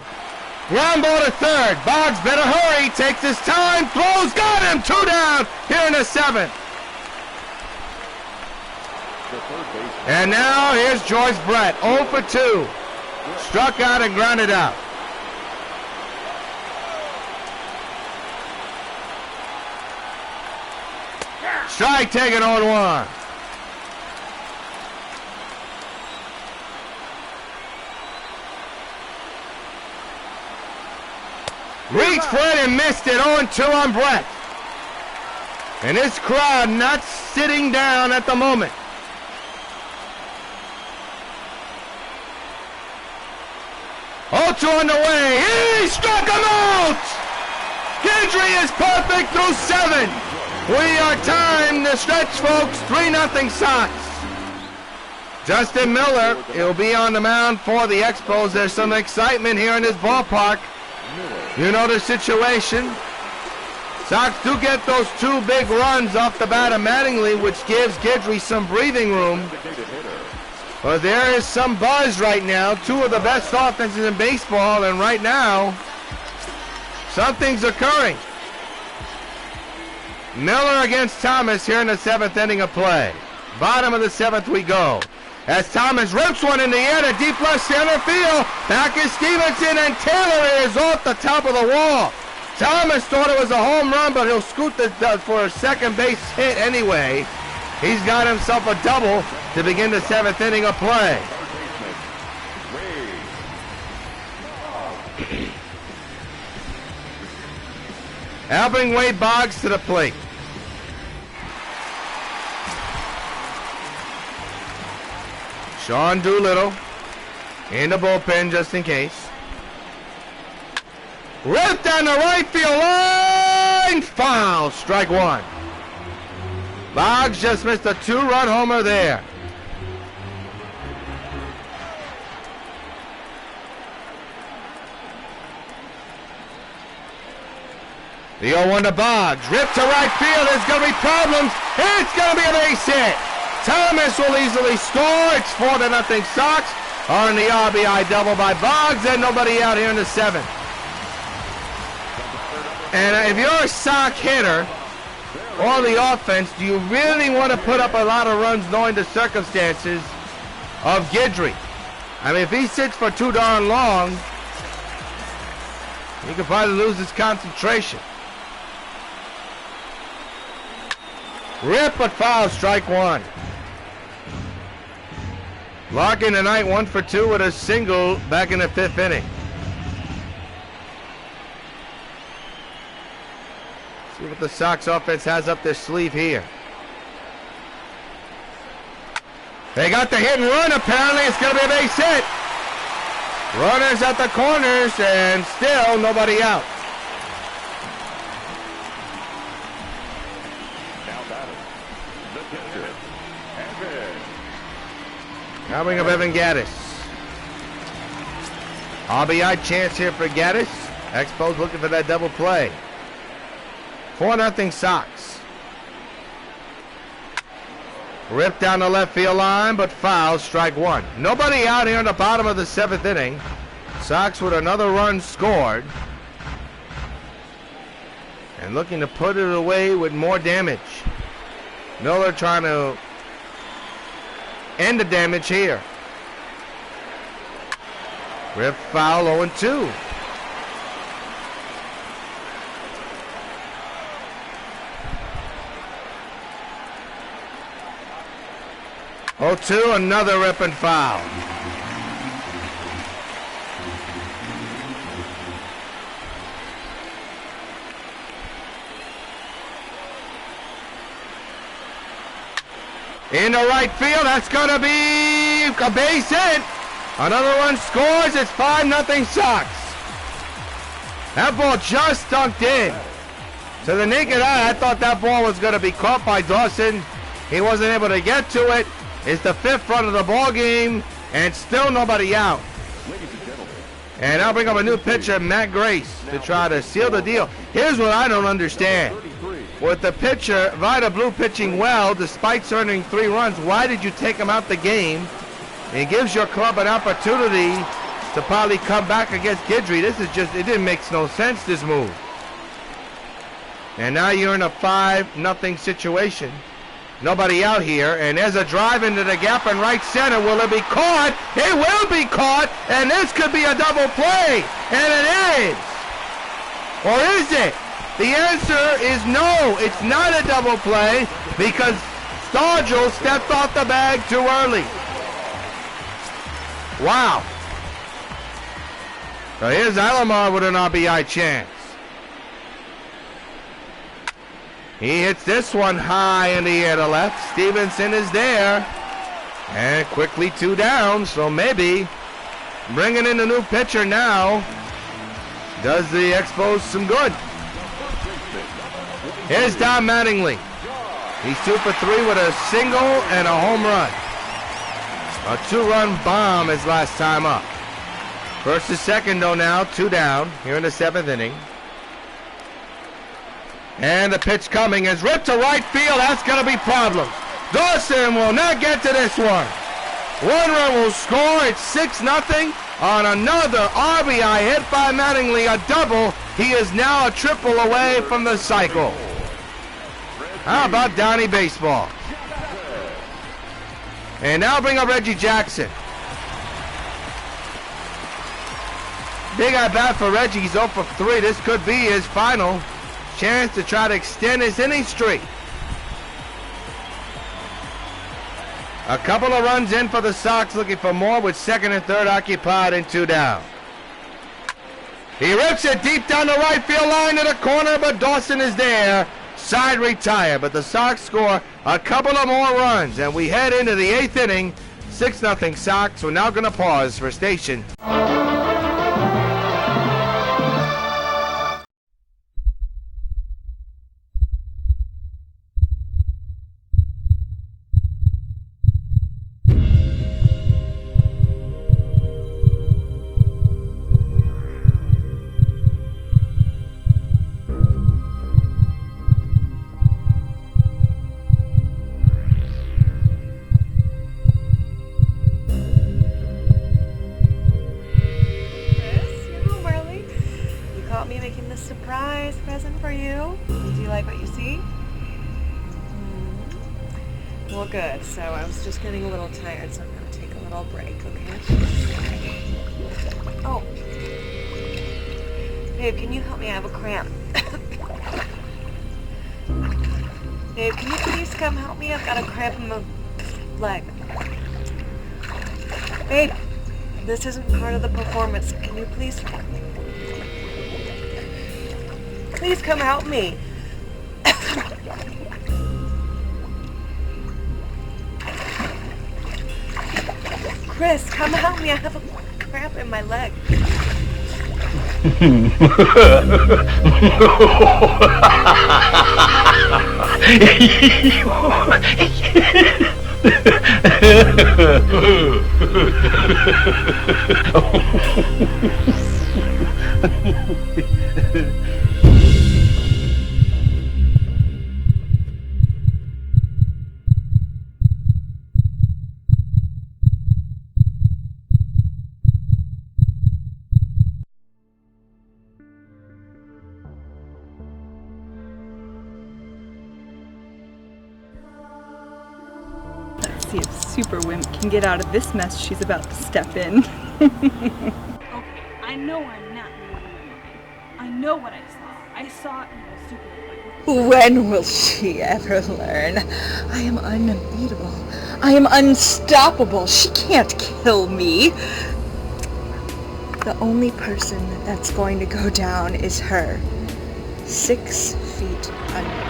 Ground ball to third. Boggs better hurry. Takes his time. Throws. Got him. 2 down here in the 7th. And now here's Joyce Brett. 0 for 2. Struck out and grounded out. Strike taken, 0-1. Reached for it and missed it. 0-2 on Brett. And this crowd not sitting down at the moment. On the way. He struck him out! Guidry is perfect through 7. We are timed the stretch, folks. 3-0 Sox. Justin Miller, he'll be on the mound for the Expos. There's some excitement here in this ballpark. You know the situation. Sox do get those 2 big runs off the bat of Mattingly, which gives Guidry some breathing room. But there is some buzz right now. 2 of the best offenses in baseball, and right now, something's occurring. Miller against Thomas here in the 7th inning of play. Bottom of the 7th we go. As Thomas rips one in the air to deep left center field. Back is Stevenson, and Taylor is off the top of the wall. Thomas thought it was a home run, but he'll scoot for a second base hit anyway. He's got himself a double to begin the 7th inning of play. Helping Wade Boggs to the plate. Sean Doolittle in the bullpen just in case. Ripped down the right field line. Foul. Strike one. Boggs just missed a 2-run homer there. The 0-1 to Boggs. Ripped to right field. There's going to be problems. It's going to be a base hit. Thomas will easily score. It's 4-0 Sox on the RBI double by Boggs, and nobody out here in the 7th. And if you're a Sox hitter or the offense, do you really want to put up a lot of runs knowing the circumstances of Guidry? I mean, if he sits for too darn long, he could probably lose his concentration. Rip, but foul, strike one. Larkin tonight 1 for 2 with a single back in the 5th inning. See what the Sox offense has up their sleeve here. They got the hit and run. Apparently it's going to be a base hit. Runners at the corners and still nobody out. Now bring up Evan Gattis. RBI chance here for Gattis. Expos looking for that double play. 4-0 Sox. Ripped down the left field line, but foul, strike one. Nobody out here in the bottom of the 7th inning. Sox with another run scored. And looking to put it away with more damage. Miller trying to end the damage here. Rip foul, 0-2. Another rip and foul. Into right field, that's going to be a base hit. Another one scores, it's 5-0 Sox. That ball just dunked in. To the naked eye, I thought that ball was going to be caught by Dawson. He wasn't able to get to it. It's the 5th run of the ball game, and still nobody out. And I'll bring up a new pitcher, Matt Grace, to try to seal the deal. Here's what I don't understand. With the pitcher, Vida Blue, pitching well, despite surrendering 3 runs, why did you take him out the game? It gives your club an opportunity to probably come back against Guidry. This is just, it didn't make no sense, this move. And now you're in a 5-0 situation. Nobody out here, and there's a drive into the gap in right center. Will it be caught? It will be caught, and this could be a double play, and it is. Or is it? The answer is no, it's not a double play because Stargell stepped off the bag too early. Wow. So here's Alomar with an RBI chance. He hits this one high in the air to left. Stevenson is there. And quickly 2 down, so maybe bringing in a new pitcher now does the Expos some good. Here's Don Mattingly. He's 2 for 3 with a single and a home run. A 2-run bomb his last time up. First to second though now, 2 down here in the 7th inning. And the pitch coming is ripped to right field. That's going to be problems. Dawson will not get to this one. 1 run will score. It's 6-0 on another RBI hit by Mattingly, a double. He is now a triple away from the cycle. How about Donnie Baseball? And now bring up Reggie Jackson. Big at bat for Reggie. He's 0 for 3. This could be his final chance to try to extend his inning streak. A couple of runs in for the Sox, looking for more with second and third occupied and 2 down. He rips it deep down the right field line to the corner, but Dawson is there. Side retire, but the Sox score a couple of more runs, and we head into the 8th inning. 6-0 Sox. We're now going to pause for station. Surprise present for you. Do you like what you see? Well, good. So I was just getting a little tired, so I'm going to take a little break, okay? Oh. Babe, can you help me? I have a cramp. Babe, can you please come help me? I've got a cramp in my leg. Babe, this isn't part of the performance. Can you please... Please come help me. Chris, come help me. I have a cramp in my leg. See if Super Wimp can get out of this mess she's about to step in. Okay, I know I'm not Wonder Woman. I know what I saw. I saw it in the Super Wimp. When will she ever learn? I am unbeatable. I am unstoppable. She can't kill me. The only person that's going to go down is her. 6 feet under.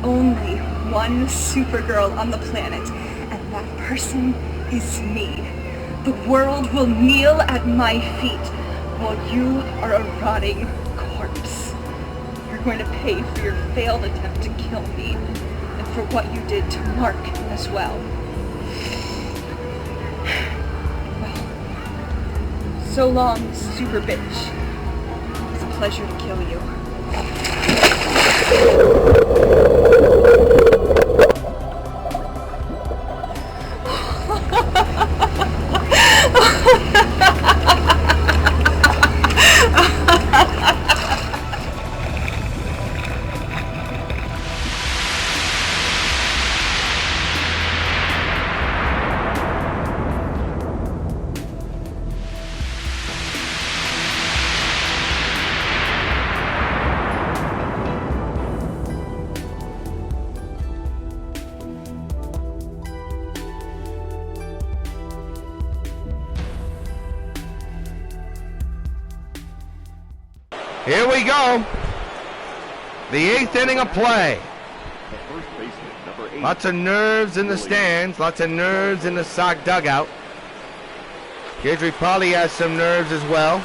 Only one Supergirl on the planet, and that person is me. The world will kneel at my feet while you are a rotting corpse. You're going to pay for your failed attempt to kill me, and for what you did to Mark as well. Well, so long, Super Bitch. It's a pleasure to kill you. Here we go. The 8th inning of play. Lots of nerves in the stands. Lots of nerves in the Sox dugout. Guidry probably has some nerves as well.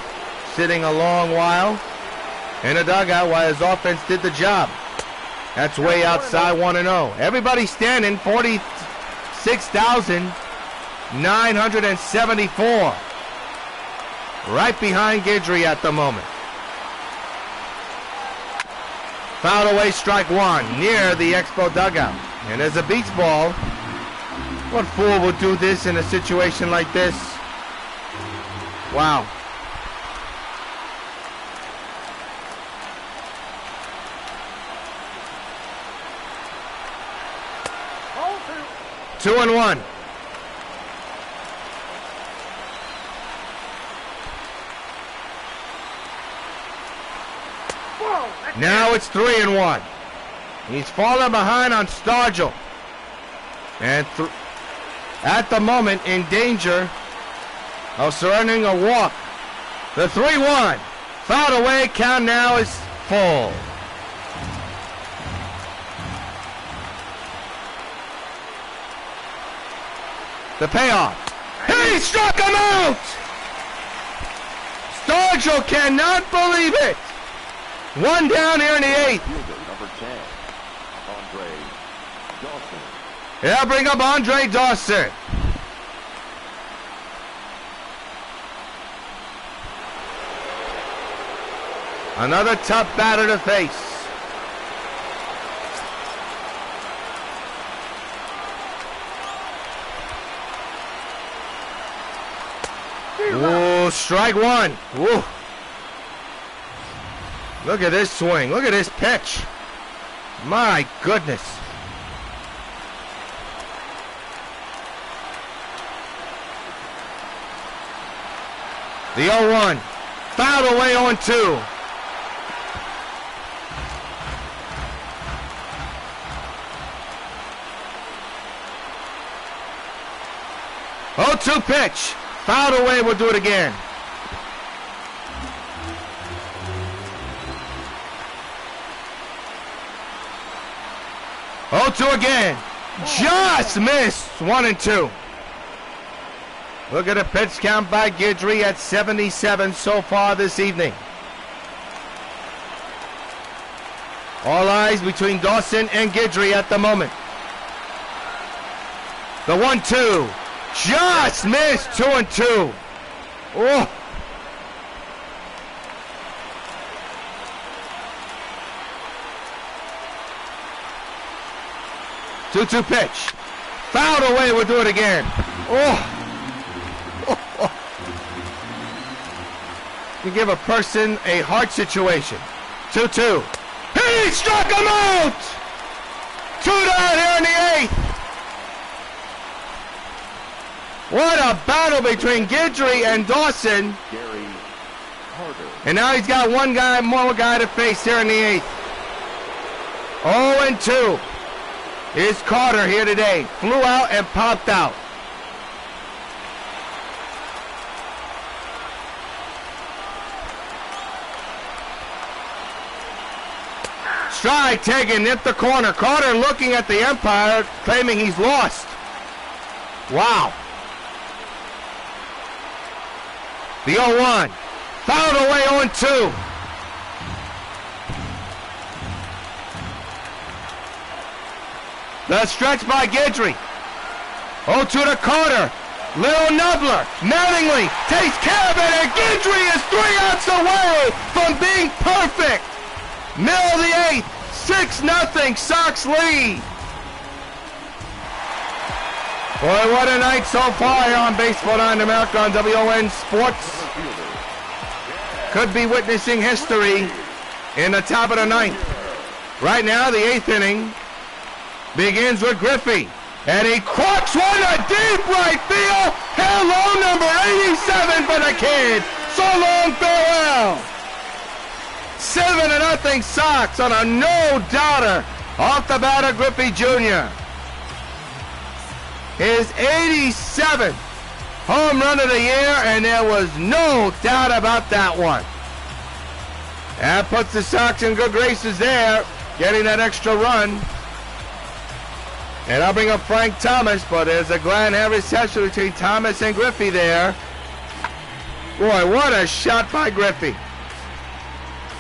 Sitting a long while in a dugout while his offense did the job. That's way outside 1-0. Everybody standing, 46,000 974. Right behind Guidry at the moment. Fouled away, strike one, near the Expo dugout. And as a beats ball, what fool would do this in a situation like this? Wow. Two and one. Now it's 3-1. He's fallen behind on Stargell. And at the moment in danger of surrendering a walk. The 3-1. Fouled away. Count now is full. The payoff. He struck him out! Stargell cannot believe it. One down here in the 8th. Number 10, Andre Dawson. Yeah, bring up Andre Dawson. Another tough batter to face. Ooh, strike one. Ooh. Look at this swing. Look at this pitch. My goodness. The 0-1. Fouled away 0-2. Pitch. Fouled away. We'll do it again. Oh, 2 again. Just missed. 1 and 2. Look at the pitch count by Guidry at 77 so far this evening. All eyes between Dawson and Guidry at the moment. The 1-2. Just missed. 2 and 2. Oh. Two pitch. Fouled away. We'll do it again. Oh. You give a person a heart situation. 2-2. He struck him out! 2 down here in the 8th. What a battle between Guidry and Dawson. Gary Carter. And now he's got more guy to face here in the 8th. 0-2 is Carter here today. Flew out and popped out. Strike taken, nipped the corner. Carter looking at the umpire, claiming he's lost. Wow. The 0-1. Fouled away 0-2. The stretch by Guidry. 0-2 to Carter. Little Nubler. Mattingly takes care of it, and Guidry is 3 outs away from being perfect. Middle of the 8th. 6-0 Sox lead. Boy, what a night so far here on Baseball 9 America on WON Sports. Could be witnessing history in the top of the 9th. Right now, the 8th inning begins with Griffey. And he cracks one to deep right field. Hello, number 87 for the kid. So long, farewell. 7-0 Sox on a no-doubter off the bat of Griffey Jr. His 87th home run of the year, and there was no doubt about that one. That puts the Sox in good graces there, getting that extra run. And I'll bring up Frank Thomas, but there's a glad-hand reception between Thomas and Griffey there. Boy, what a shot by Griffey.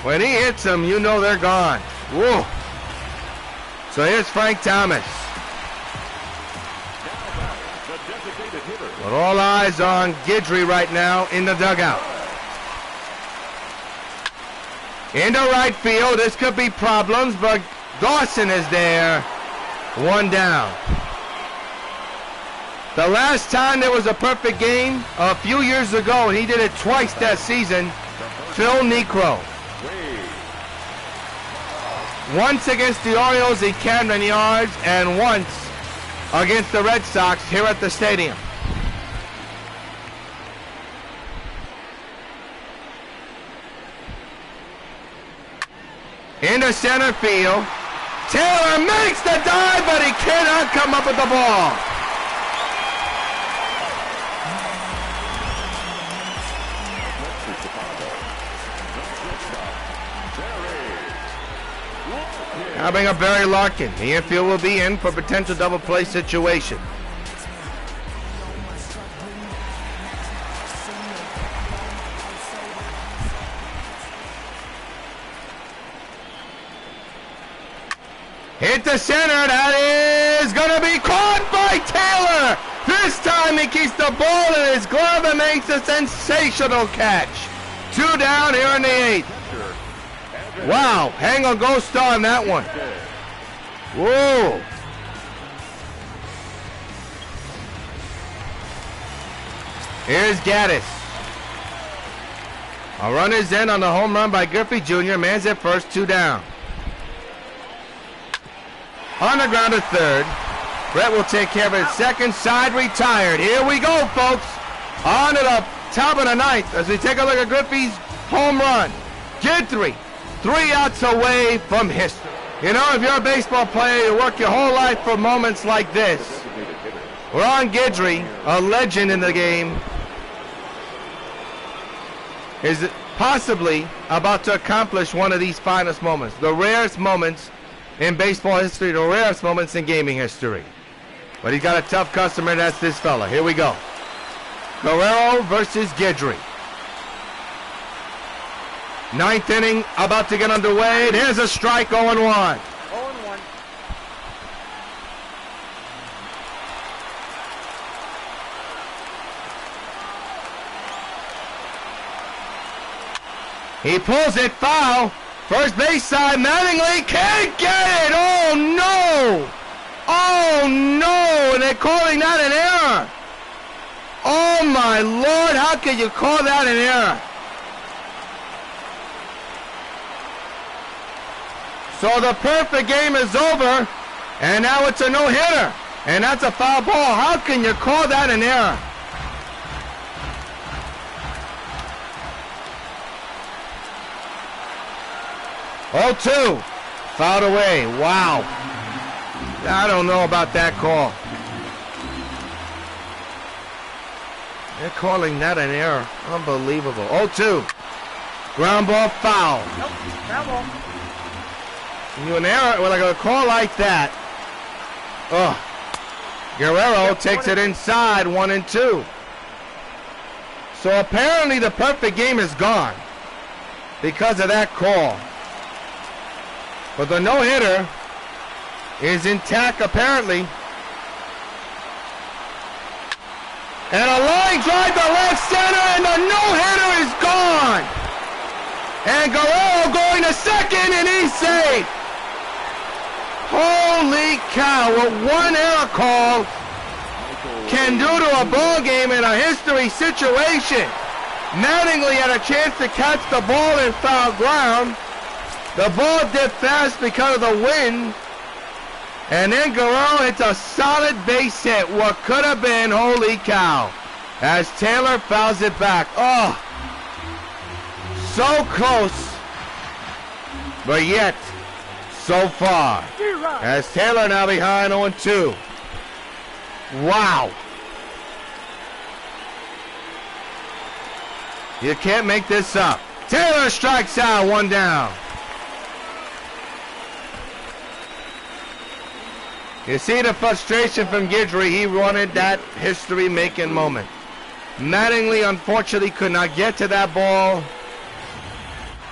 When he hits them, you know they're gone. Whoa. So here's Frank Thomas. All eyes on Guidry right now in the dugout. Into right field, this could be problems, but Dawson is there. 1 down. The last time there was a perfect game, a few years ago, and he did it twice that season, Phil Niekro. Once against the Orioles in Camden Yards, and once against the Red Sox here at the stadium. Into center field. Taylor makes the dive, but he cannot come up with the ball. Now bring up Barry Larkin. The infield will be in for potential double play situation. Hit the center. That is going to be caught by Taylor. This time he keeps the ball in his glove and makes a sensational catch. 2 down here in the 8th. Wow, hang on, gold star on that one. Whoa. Here's Gaddis. A run is in on the home run by Griffey Jr. Man's at first, 2 down. On the ground to third. Brett will take care of his second, side retired. Here we go, folks. On to the top of the 9th as we take a look at Griffey's home run. Guidry. 3 outs away from history. You know, if you're a baseball player, you work your whole life for moments like this. Ron Guidry, a legend in the game, is possibly about to accomplish one of these finest moments. The rarest moments in baseball history, the rarest moments in gaming history. But he's got a tough customer, and that's this fella. Here we go. Guerrero versus Guidry. 9th inning about to get underway. There's a strike, 0-1. 0-1. He pulls it foul. First base side, Mattingly can't get it. Oh no! Oh no! And they're calling that an error. Oh my Lord! How can you call that an error? So the perfect game is over, and now it's a no-hitter, and that's a foul ball. How can you call that an error? Oh, 2, fouled away. Wow. I don't know about that call. They're calling that an error. Unbelievable. 0-2, ground ball foul. Nope, ground ball. You an error, well, like a call like that. Oh, Guerrero takes it inside, 1-2. So apparently the perfect game is gone because of that call. But the no-hitter is intact apparently. And a line drive to left center, and the no-hitter is gone. And Guerrero going to second, and he's safe. Holy cow, what one error call can do to a ball game in a history situation. Mattingly had a chance to catch the ball in foul ground. The ball dipped fast because of the wind. And then Guerrero hits a solid base hit. What could have been, holy cow, as Taylor fouls it back. Oh, so close, but yet so far. As Taylor now behind 0-2. Wow. You can't make this up. Taylor strikes out, 1 down. You see the frustration from Guidry. He wanted that history-making moment. Mattingly, unfortunately, could not get to that ball.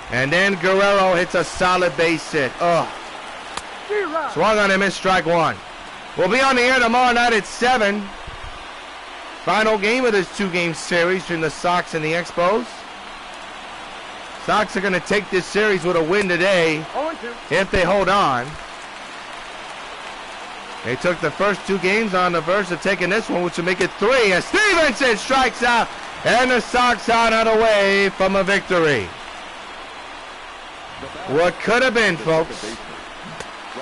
And then Guerrero hits a solid base hit. Oh. Swung on him, missed strike 1. We'll be on the air tomorrow night at 7 Final game of this 2-game series between the Sox and the Expos. Sox are going to take this series with a win today if they hold on. They took the first 2 games on the verge of taking this one, which will make it 3 as Stevenson strikes out, and the Sox are on the way from a victory. What could have been, folks.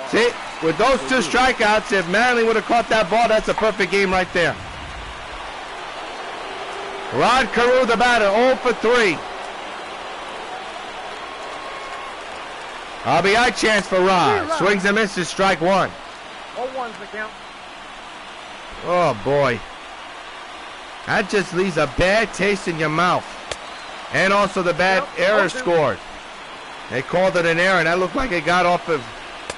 See, with those 2 strikeouts, if Mattingly would have caught that ball, that's a perfect game right there. Rod Carew, the batter, 0 for 3. RBI chance for Rod. Swings and misses, strike 1. 0-1's the count. Oh, boy. That just leaves a bad taste in your mouth. And also the bad error scored. They called it an error, and that looked like it got off of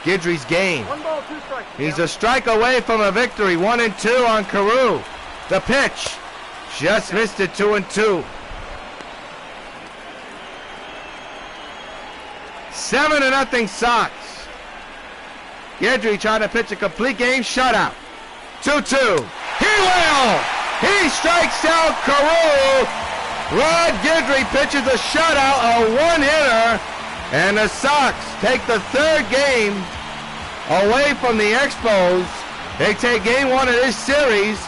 Guidry's game. 1 ball, 2 strikes. He's a strike away from a victory. 1-2 on Carew. The pitch. Just missed it, 2-2. 7-0 Sox. Guidry trying to pitch a complete game shutout. 2-2. He will! He strikes out Carew. Rod Guidry pitches a shutout, a 1-hitter, and the Sox take the 3rd game away from the Expos. They take game 1 of this series,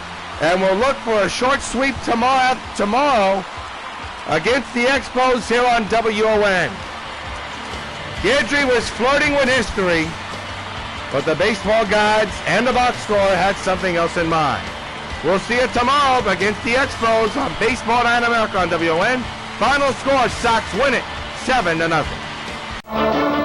and we'll look for a short sweep tomorrow against the Expos here on WON. Guidry was flirting with history, but the baseball gods and the box score had something else in mind. We'll see you tomorrow against the Expos on Baseball Night in America on WON. Final score, Sox win it 7-0.